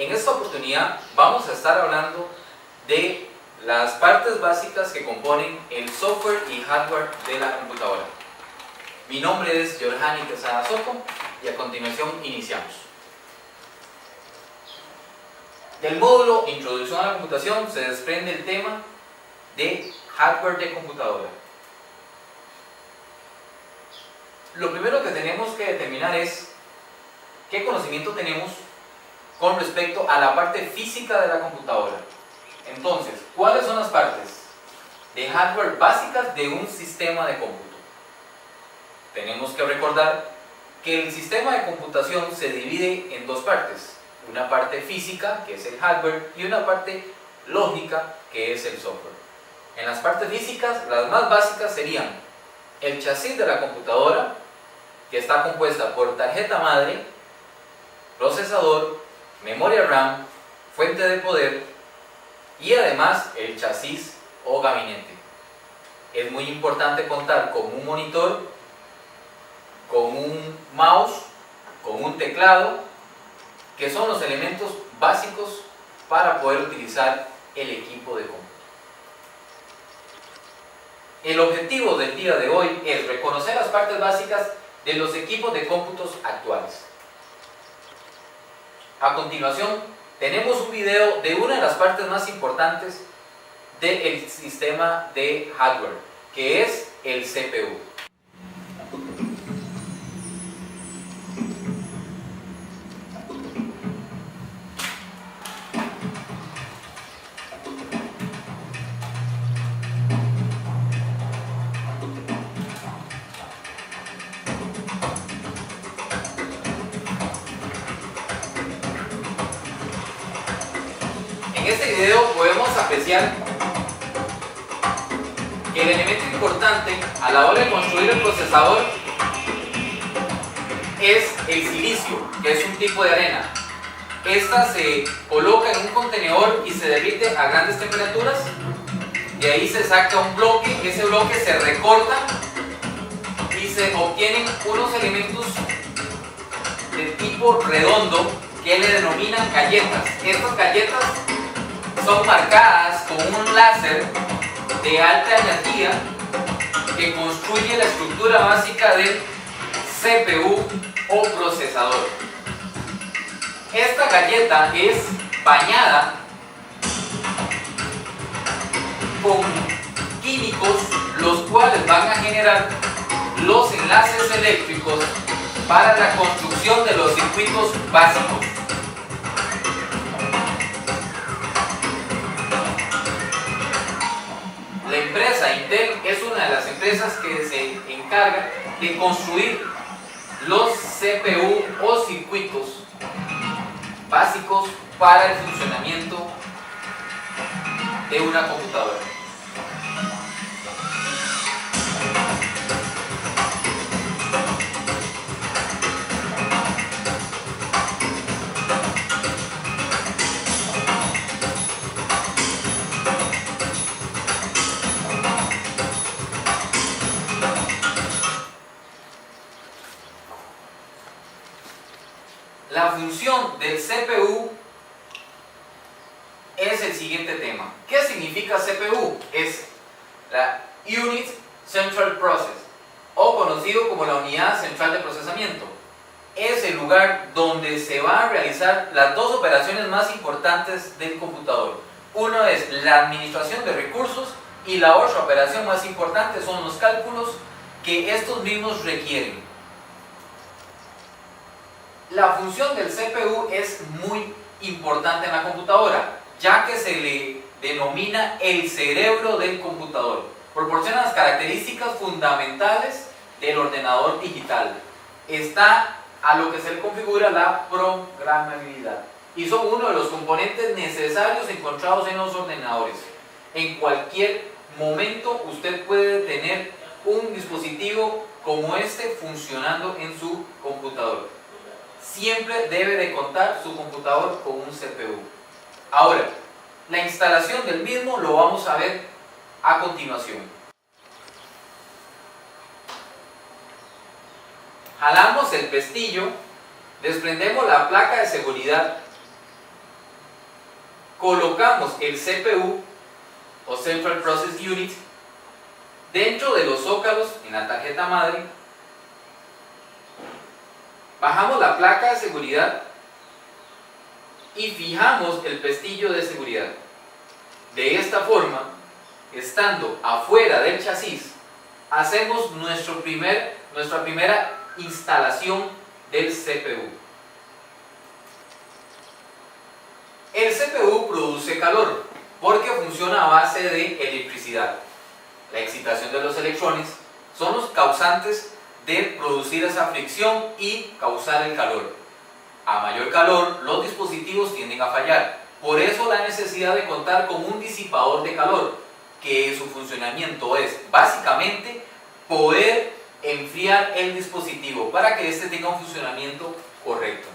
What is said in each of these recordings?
En esta oportunidad vamos a estar hablando de las partes básicas que componen el software y hardware de la computadora. Mi nombre es Yorjani Quesada Soto y a continuación iniciamos. Del módulo Introducción a la computación se desprende el tema de hardware de computadora. Lo primero que tenemos que determinar es qué conocimiento tenemos con respecto a la parte física de la computadora. Entonces, ¿cuáles son las partes de hardware básicas de un sistema de cómputo? Tenemos que recordar que el sistema de computación se divide en dos partes. Una parte física, que es el hardware, y una parte lógica, que es el software. En las partes físicas, las más básicas serían el chasis de la computadora, que está compuesta por tarjeta madre, procesador, memoria RAM, fuente de poder y además el chasis o gabinete. Es muy importante contar con un monitor, con un mouse, con un teclado, que son los elementos básicos para poder utilizar el equipo de cómputo. El objetivo del día de hoy es reconocer las partes básicas de los equipos de cómputos actuales. A continuación, tenemos un video de una de las partes más importantes del sistema de hardware, que es el CPU. En este video podemos apreciar que el elemento importante a la hora de construir el procesador es el silicio, que es un tipo de arena. Esta se coloca en un contenedor y se derrite a grandes temperaturas. De ahí se saca un bloque, ese bloque se recorta y se obtienen unos elementos de tipo redondo que le denominan galletas. Estas galletas son marcadas con un láser de alta energía que construye la estructura básica del CPU o procesador. Esta galleta es bañada con químicos, los cuales van a generar los enlaces eléctricos para la construcción de los circuitos básicos. La empresa Intel es una de las empresas que se encarga de construir los CPU o circuitos básicos para el funcionamiento de una computadora. La función del CPU es el siguiente tema. ¿Qué significa CPU? Es la Unit Central Process, o conocido como la unidad central de procesamiento. Es el lugar donde se van a realizar las dos operaciones más importantes del computador. Una es la administración de recursos y la otra operación más importante son los cálculos que estos mismos requieren. La función del CPU es muy importante en la computadora, ya que se le denomina el cerebro del computador. Proporciona las características fundamentales del ordenador digital. Está a lo que se le configura la programabilidad y son uno de los componentes necesarios encontrados en los ordenadores. En cualquier momento usted puede tener un dispositivo como este funcionando en su computador. Siempre debe de contar su computador con un CPU. Ahora, la instalación del mismo lo vamos a ver a continuación. Jalamos el pestillo, desprendemos la placa de seguridad colocamos el CPU o Central Process Unit dentro de los zócalos en la tarjeta madre, bajamos la placa de seguridad y fijamos el pestillo de seguridad. De esta forma, estando afuera del chasis, hacemos nuestra primera instalación del CPU. El CPU produce calor porque funciona a base de electricidad. La excitación de los electrones son los causantes de producir esa fricción y causar el calor. A mayor calor, los dispositivos tienden a fallar. Por eso la necesidad de contar con un disipador de calor, que su funcionamiento es básicamente poder enfriar el dispositivo para que éste tenga un funcionamiento correcto.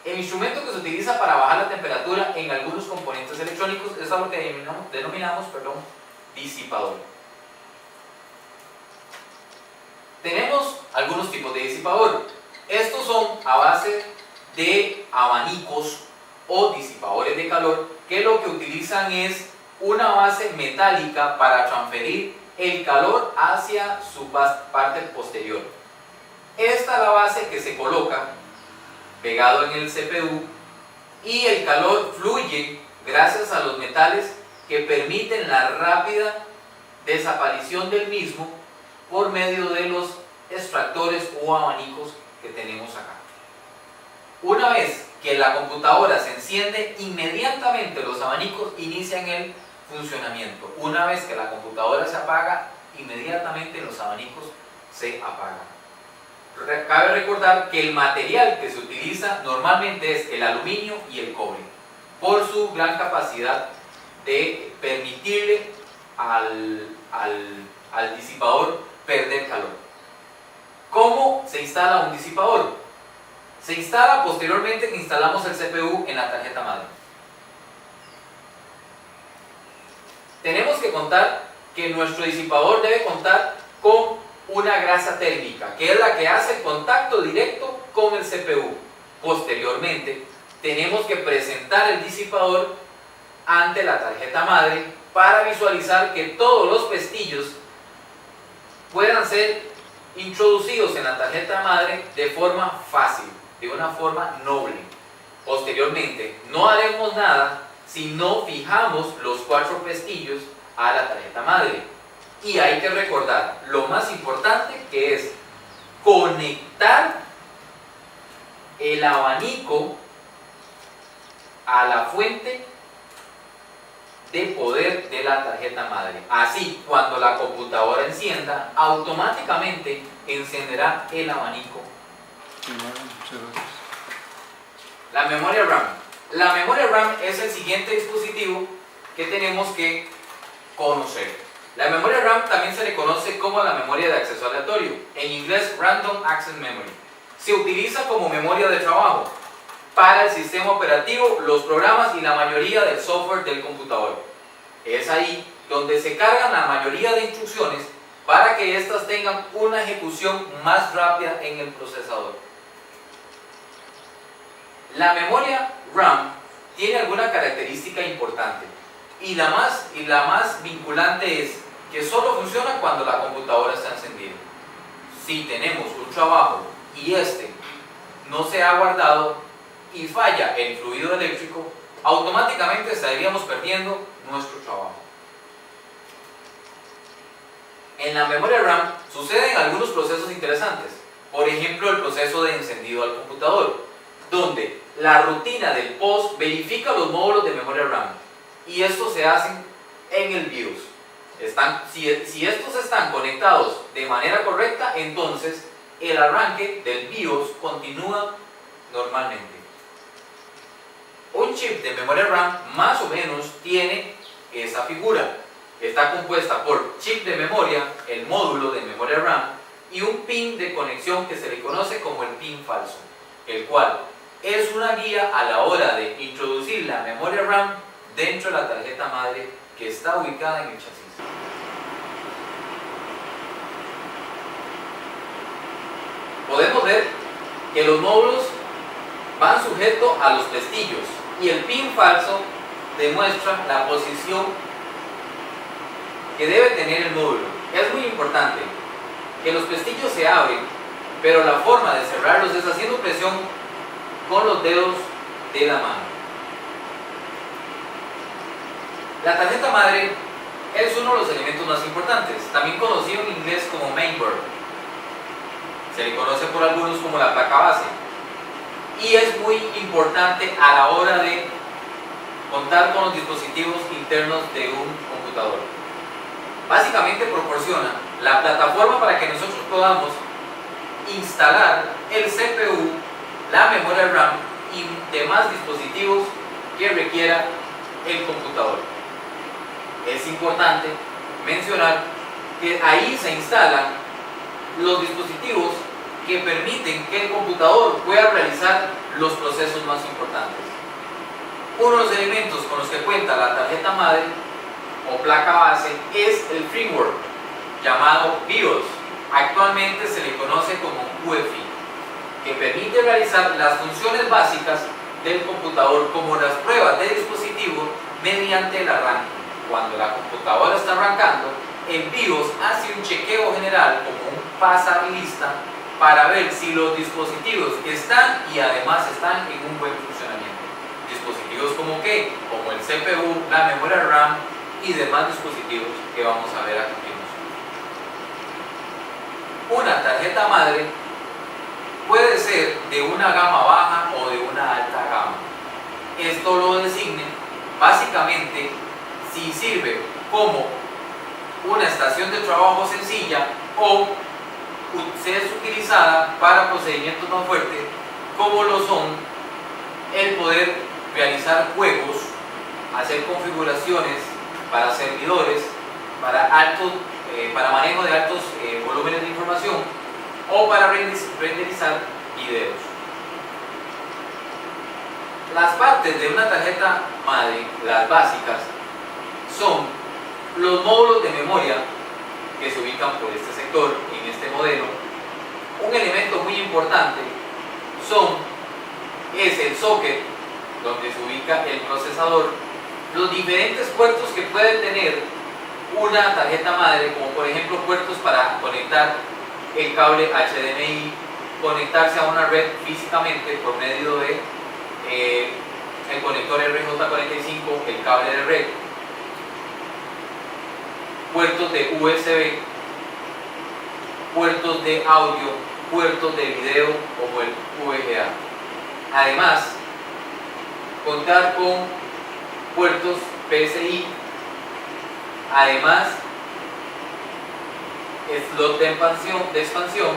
El instrumento que se utiliza para bajar la temperatura en algunos componentes electrónicos es algo que denominamos disipador. Tenemos algunos tipos de disipador. Estos son a base de abanicos o disipadores de calor, que lo que utilizan es una base metálica para transferir el calor hacia su parte posterior. Esta es la base que se coloca pegado en el CPU y el calor fluye gracias a los metales que permiten la rápida desaparición del mismo por medio de los extractores o abanicos que tenemos acá. Una vez que la computadora se enciende, inmediatamente los abanicos inician el funcionamiento. Una vez que la computadora se apaga, inmediatamente los abanicos se apagan. Cabe recordar que el material que se utiliza normalmente es el aluminio y el cobre, por su gran capacidad de permitirle al disipador perder calor. ¿Cómo se instala un disipador? Se instala posteriormente que instalamos el CPU en la tarjeta madre. Tenemos que contar que nuestro disipador debe contar con una grasa térmica, que es la que hace el contacto directo con el CPU. Posteriormente, tenemos que presentar el disipador ante la tarjeta madre para visualizar que todos los pestillos puedan ser introducidos en la tarjeta madre de forma fácil, de una forma noble. Posteriormente, no haremos nada si no fijamos los 4 pestillos a la tarjeta madre. Y hay que recordar lo más importante, que es conectar el abanico a la fuente de poder de la tarjeta madre. Así, cuando la computadora encienda, automáticamente encenderá el abanico. La memoria RAM. La memoria RAM es el siguiente dispositivo que tenemos que conocer. La memoria RAM también se le conoce como la memoria de acceso aleatorio, en inglés Random Access Memory. Se utiliza como memoria de trabajo para el sistema operativo, los programas y la mayoría del software del computador. Es ahí donde se cargan la mayoría de instrucciones para que éstas tengan una ejecución más rápida en el procesador. La memoria RAM tiene alguna característica importante y la más vinculante es que solo funciona cuando la computadora está encendida. Si tenemos un trabajo y este no se ha guardado y falla el fluido eléctrico, automáticamente estaríamos perdiendo nuestro trabajo. En la memoria RAM suceden algunos procesos interesantes. Por ejemplo, el proceso de encendido al computador, donde la rutina del POS verifica los módulos de memoria RAM y estos se hacen en el BIOS. Si estos están conectados de manera correcta, entonces el arranque del BIOS continúa normalmente. Un chip de memoria RAM más o menos tiene esa figura. Está compuesta por chip de memoria, el módulo de memoria RAM, y un pin de conexión que se le conoce como el pin falso, el cual es una guía a la hora de introducir la memoria RAM dentro de la tarjeta madre que está ubicada en el chasis. Podemos ver que los módulos van sujetos a los pestillos y el pin falso demuestra la posición que debe tener el módulo. Es muy importante que los pestillos se abren, pero la forma de cerrarlos es haciendo presión con los dedos de la mano. La tarjeta madre es uno de los elementos más importantes, también conocido en inglés como mainboard. Se le conoce por algunos como la placa base. Y es muy importante a la hora de contar con los dispositivos internos de un computador. Básicamente proporciona la plataforma para que nosotros podamos instalar el CPU, la memoria RAM y demás dispositivos que requiera el computador. Es importante mencionar que ahí se instalan los dispositivos que permiten que el computador pueda realizar los procesos más importantes. Uno de los elementos con los que cuenta la tarjeta madre o placa base es el firmware, llamado BIOS. Actualmente se le conoce como UEFI, que permite realizar las funciones básicas del computador, como las pruebas de dispositivo mediante el arranque. Cuando la computadora está arrancando, el BIOS hace un chequeo general, como un pasar lista, para ver si los dispositivos están y además están en un buen funcionamiento. Dispositivos como qué, como el CPU, la memoria RAM y demás dispositivos que vamos a ver a continuación. Una tarjeta madre puede ser de una gama baja o de una alta gama. Esto lo designa básicamente si sirve como una estación de trabajo sencilla o es utilizada para procedimientos más fuertes, como lo son el poder realizar juegos, hacer configuraciones para servidores, para manejo de altos volúmenes de información o para renderizar videos. Las partes de una tarjeta madre, las básicas, son los módulos de memoria que se ubican por este sector, en este modelo. Un elemento muy importante es el socket, donde se ubica el procesador, los diferentes puertos que puede tener una tarjeta madre, como por ejemplo puertos para conectar el cable HDMI, conectarse a una red físicamente por medio de el conector RJ45, el cable de red, puertos de USB, puertos de audio, puertos de video como el VGA. Además, contar con puertos PCI, además slot de expansión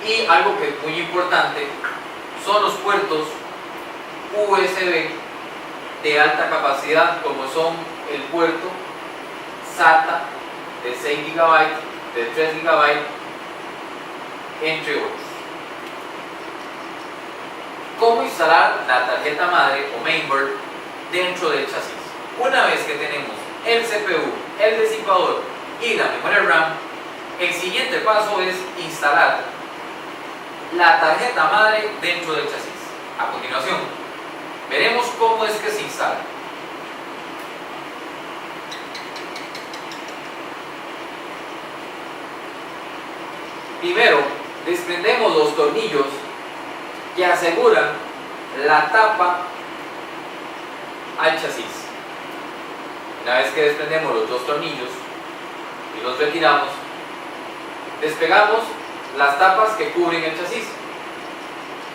y algo que es muy importante son los puertos USB de alta capacidad, como son el puerto SATA de 6 GB, de 3 GB, entre otros. ¿Cómo instalar la tarjeta madre o mainboard dentro del chasis? Una vez que tenemos el CPU, el disipador y la memoria RAM, el siguiente paso es instalar la tarjeta madre dentro del chasis. A continuación, veremos cómo es que se instala. Primero, desprendemos los tornillos que aseguran la tapa al chasis. Una vez que desprendemos los dos tornillos y los retiramos, despegamos las tapas que cubren el chasis,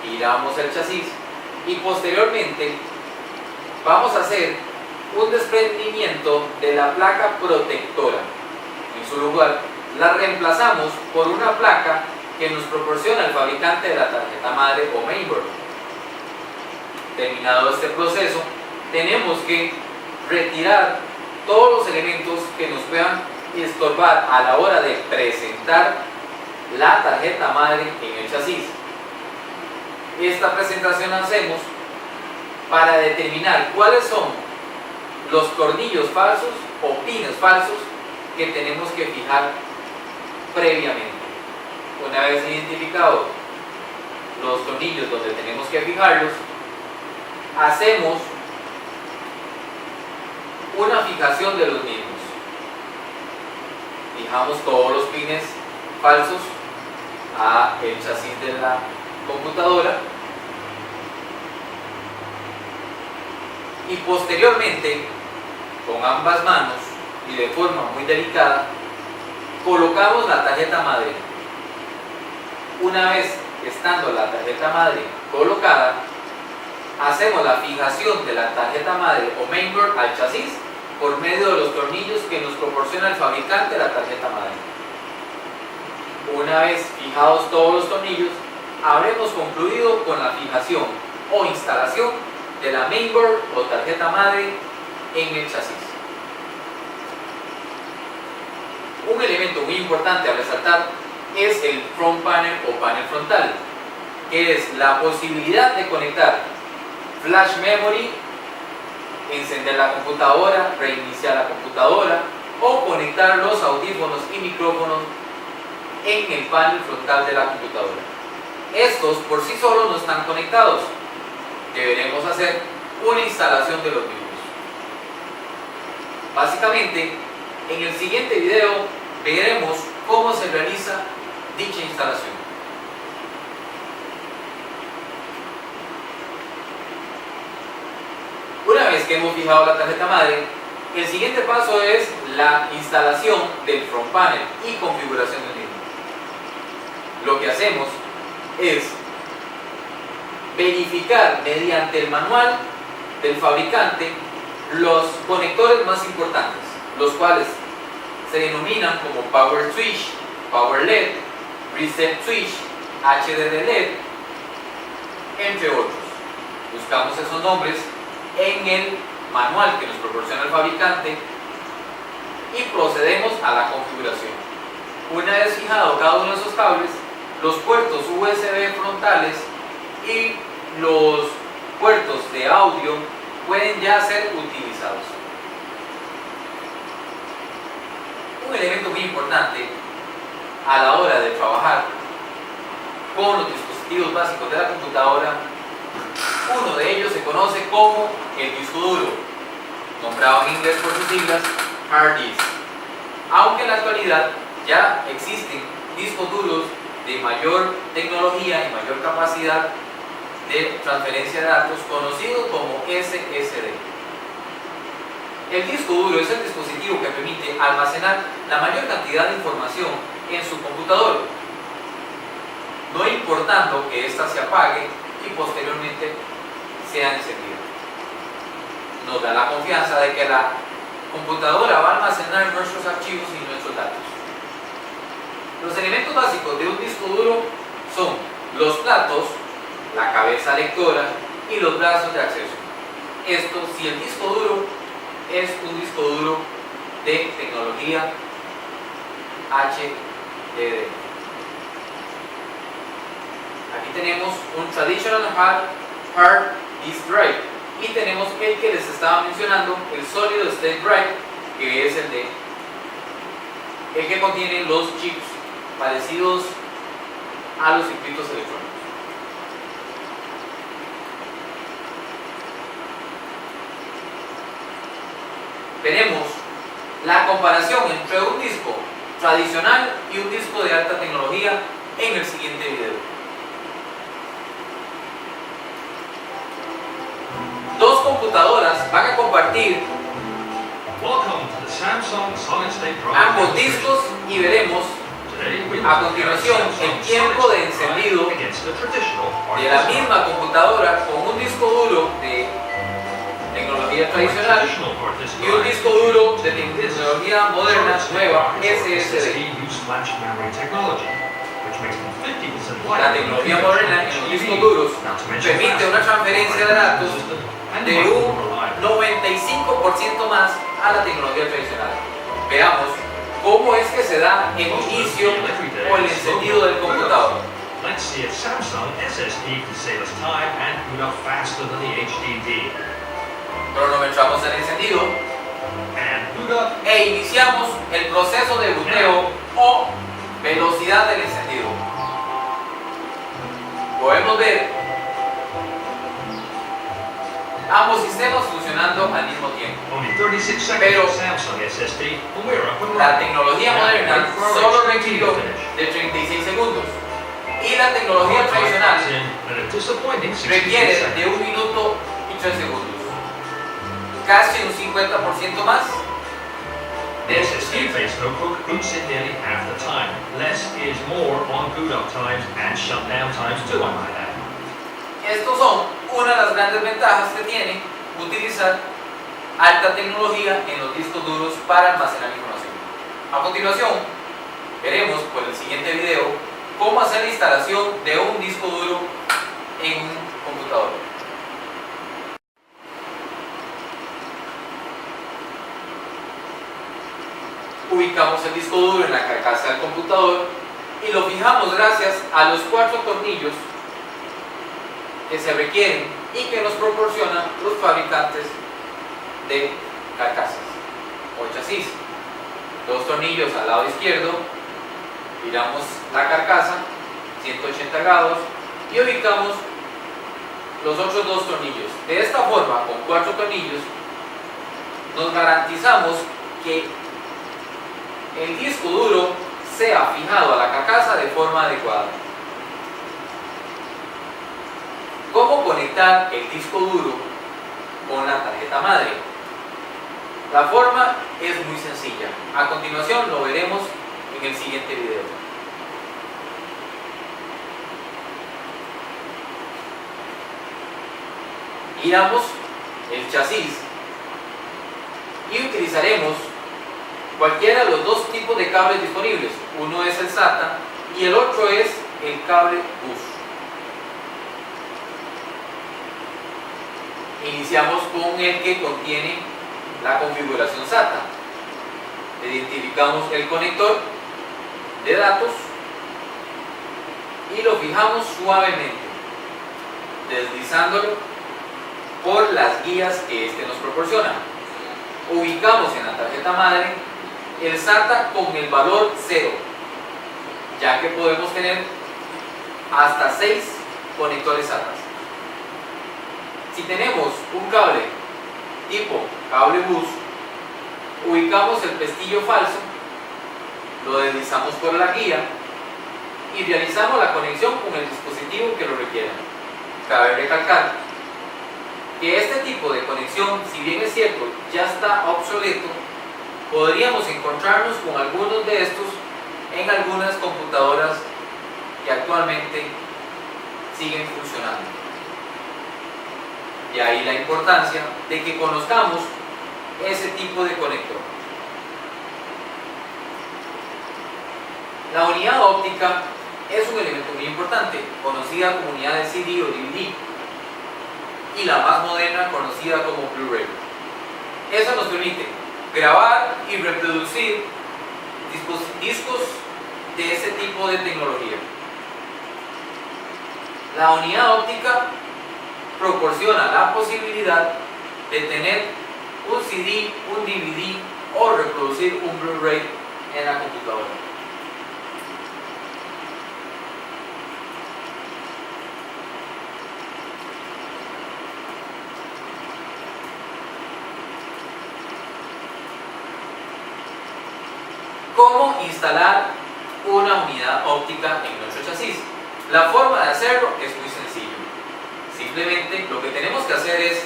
giramos el chasis y posteriormente vamos a hacer un desprendimiento de la placa protectora. En su lugar, la reemplazamos por una placa que nos proporciona el fabricante de la tarjeta madre o mainboard. Terminado este proceso, tenemos que retirar todos los elementos que nos puedan estorbar a la hora de presentar la tarjeta madre en el chasis. Esta presentación la hacemos para determinar cuáles son los tornillos falsos o pines falsos que tenemos que fijar previamente. Una vez identificados los tornillos donde tenemos que fijarlos, hacemos una fijación de los mismos. Fijamos todos los pines falsos a el chasis de la computadora y posteriormente con ambas manos y de forma muy delicada colocamos la tarjeta madre. Una vez estando la tarjeta madre colocada, hacemos la fijación de la tarjeta madre o mainboard al chasis por medio de los tornillos que nos proporciona el fabricante de la tarjeta madre. Una vez fijados todos los tornillos, habremos concluido con la fijación o instalación de la mainboard o tarjeta madre en el chasis. Un elemento muy importante a resaltar es el front panel o panel frontal, que es la posibilidad de conectar flash memory, encender la computadora, reiniciar la computadora o conectar los audífonos y micrófonos en el panel frontal de la computadora. Estos por sí solos no están conectados. Deberemos hacer una instalación de los mismos. Básicamente, en el siguiente video veremos cómo se realiza dicha instalación. Una vez que hemos fijado la tarjeta madre, el siguiente paso es la instalación del front panel y configuración del mismo. Lo que hacemos es verificar mediante el manual del fabricante los conectores más importantes, los cuales se denominan como Power Switch, Power LED, Reset Switch, HDD LED, entre otros. Buscamos esos nombres en el manual que nos proporciona el fabricante y procedemos a la configuración. Una vez fijado cada uno de esos cables, los puertos USB frontales y los puertos de audio pueden ya ser utilizados. Un elemento muy importante a la hora de trabajar con los dispositivos básicos de la computadora, uno de ellos se conoce como el disco duro, nombrado en inglés por sus siglas hard disk, aunque en la actualidad ya existen discos duros de mayor tecnología y mayor capacidad de transferencia de datos conocido como SSD. El disco duro es el dispositivo que permite almacenar la mayor cantidad de información en su computador, no importando que ésta se apague y posteriormente sea encendida. Nos da la confianza de que la computadora va a almacenar nuestros archivos y nuestros datos. Los elementos básicos de un disco duro son los platos, la cabeza lectora y los brazos de acceso. Esto si el disco duro es un disco duro de tecnología HDD. Aquí tenemos un Traditional Hard Disk Drive y tenemos el que les estaba mencionando, el Solid State Drive, que es el que contiene los chips parecidos a los circuitos electrónicos. Tenemos la comparación entre un disco tradicional y un disco de alta tecnología en el siguiente video. Dos computadoras van a compartir ambos discos y veremos a continuación el tiempo de encendido de la misma computadora con un disco duro de tecnología tradicional y un disco duro de tecnología moderna nueva SSD. La tecnología moderna en los discos duros permite una transferencia de datos de un 95% más a la tecnología tradicional. Veamos cómo es que se da el inicio o el encendido del computador. Let's see if Samsung SSD can save us time and boot up faster than the HDD. Cronometramos el encendido e iniciamos el proceso de boteo o velocidad del encendido. Podemos ver ambos sistemas funcionando al mismo tiempo. Only 36 seconds Pero of Samsung SSD, and we're up and la running. tecnología Now, moderna wait for our solo HDD requirió to finish. de 36 segundos y la tecnología tradicional Clocks in at a disappointing 63 requiere de seconds. 1 minuto y 3 segundos, casi un 50% más The de SSD-based notebook boots in nearly half the time. Less is more on boot up times and shutdown times too, I might add. Estos son una de las grandes ventajas que tiene utilizar alta tecnología en los discos duros para almacenar información. A continuación, veremos por el siguiente video cómo hacer la instalación de un disco duro en un computador. Ubicamos el disco duro en la carcasa del computador y lo fijamos gracias a los 4 tornillos que se requieren y que nos proporcionan los fabricantes de carcasas o chasis. 2 tornillos al lado izquierdo, giramos la carcasa 180 grados y ubicamos los otros 2 tornillos. De esta forma, con 4 tornillos, nos garantizamos que el disco duro sea fijado a la carcasa de forma adecuada. ¿Cómo conectar el disco duro con la tarjeta madre? La forma es muy sencilla. A continuación lo veremos en el siguiente video. Giramos el chasis y utilizaremos cualquiera de los 2 tipos de cables disponibles. Uno es el SATA y el otro es el cable bus. Iniciamos con el que contiene la configuración SATA. Identificamos el conector de datos y lo fijamos suavemente, deslizándolo por las guías que este nos proporciona. Ubicamos en la tarjeta madre el SATA con el valor 0, ya que podemos tener hasta 6 conectores SATA. Si tenemos un cable tipo cable bus, ubicamos el pestillo falso, lo deslizamos por la guía y realizamos la conexión con el dispositivo que lo requiera. Cabe recalcar que este tipo de conexión, si bien es cierto, ya está obsoleto, podríamos encontrarnos con algunos de estos en algunas computadoras que actualmente siguen funcionando. De ahí la importancia de que conozcamos ese tipo de conector. La unidad óptica es un elemento muy importante, conocida como unidad de CD o DVD, y la más moderna conocida como Blu-ray. Eso nos permite grabar y reproducir discos de ese tipo de tecnología. La unidad óptica proporciona la posibilidad de tener un CD, un DVD o reproducir un Blu-ray en la computadora. ¿Cómo instalar una unidad óptica en nuestro chasis? La forma de hacerlo es muy sencillo. Simplemente lo que tenemos que hacer es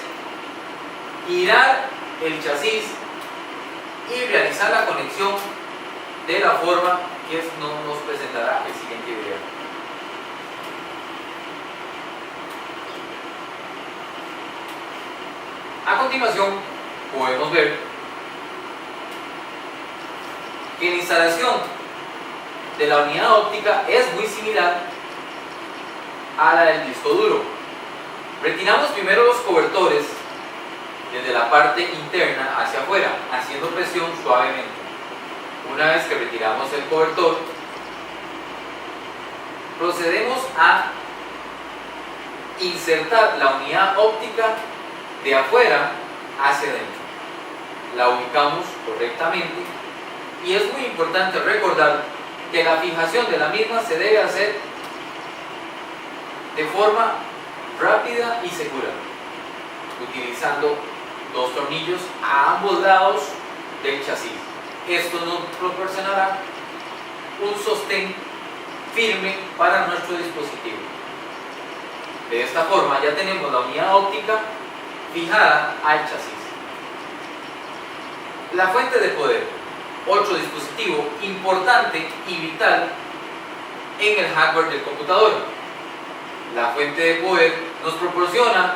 girar el chasis y realizar la conexión de la forma que nos presentará el siguiente video. A continuación podemos ver que la instalación de la unidad óptica es muy similar a la del disco duro. Retiramos primero los cobertores desde la parte interna hacia afuera, haciendo presión suavemente. Una vez que retiramos el cobertor, procedemos a insertar la unidad óptica de afuera hacia adentro. La ubicamos correctamente y es muy importante recordar que la fijación de la misma se debe hacer de forma rápida y segura, utilizando 2 tornillos a ambos lados del chasis. Esto nos proporcionará un sostén firme para nuestro dispositivo. De esta forma ya tenemos la unidad óptica fijada al chasis. La fuente de poder, otro dispositivo importante y vital en el hardware del computador. La fuente de poder nos proporciona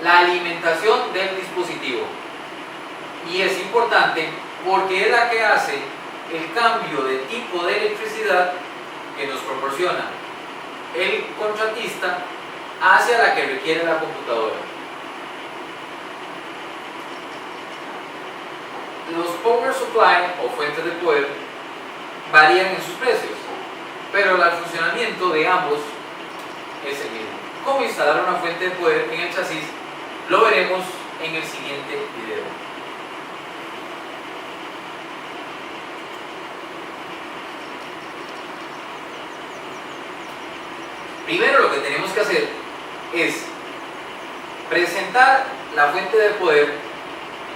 la alimentación del dispositivo y es importante porque es la que hace el cambio de tipo de electricidad que nos proporciona el contratista hacia la que requiere la computadora. Los power supply o fuentes de poder varían en sus precios, pero el funcionamiento de ambos es el mismo. Cómo instalar una fuente de poder en el chasis lo veremos en el siguiente video. Primero lo que tenemos que hacer es presentar la fuente de poder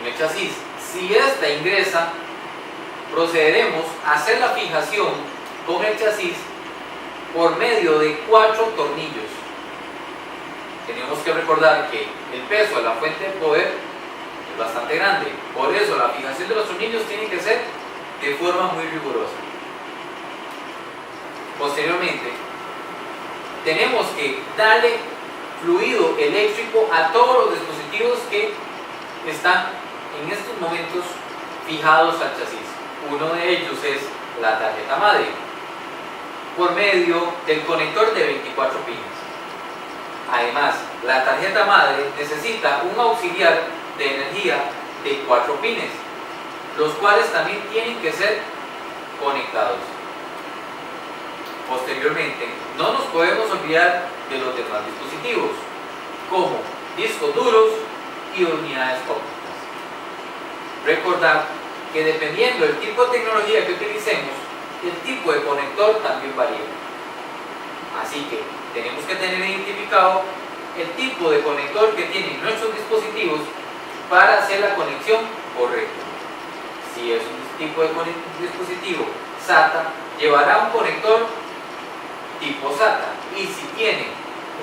en el chasis. Si esta ingresa, procederemos a hacer la fijación con el chasis por medio de 4 tornillos. Tenemos que recordar que el peso de la fuente de poder es bastante grande, por eso la fijación de los tornillos tiene que ser de forma muy rigurosa. Posteriormente, tenemos que darle fluido eléctrico a todos los dispositivos que están en estos momentos fijados al chasis. Uno de ellos es la tarjeta madre, por medio del conector de 24 pines. Además, la tarjeta madre necesita un auxiliar de energía de 4 pines, los cuales también tienen que ser conectados. Posteriormente, no nos podemos olvidar de los demás dispositivos, como discos duros y unidades ópticas. Recordar que dependiendo del tipo de tecnología que utilicemos, el tipo de conector también varía. Así que tenemos que tener identificado el tipo de conector que tienen nuestros dispositivos para hacer la conexión correcta. Si es un tipo de dispositivo SATA, llevará un conector tipo SATA, y si tiene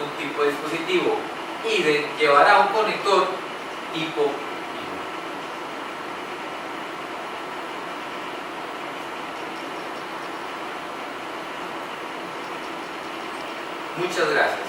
un tipo de dispositivo IDE, llevará un conector tipo IDE. Muchas gracias.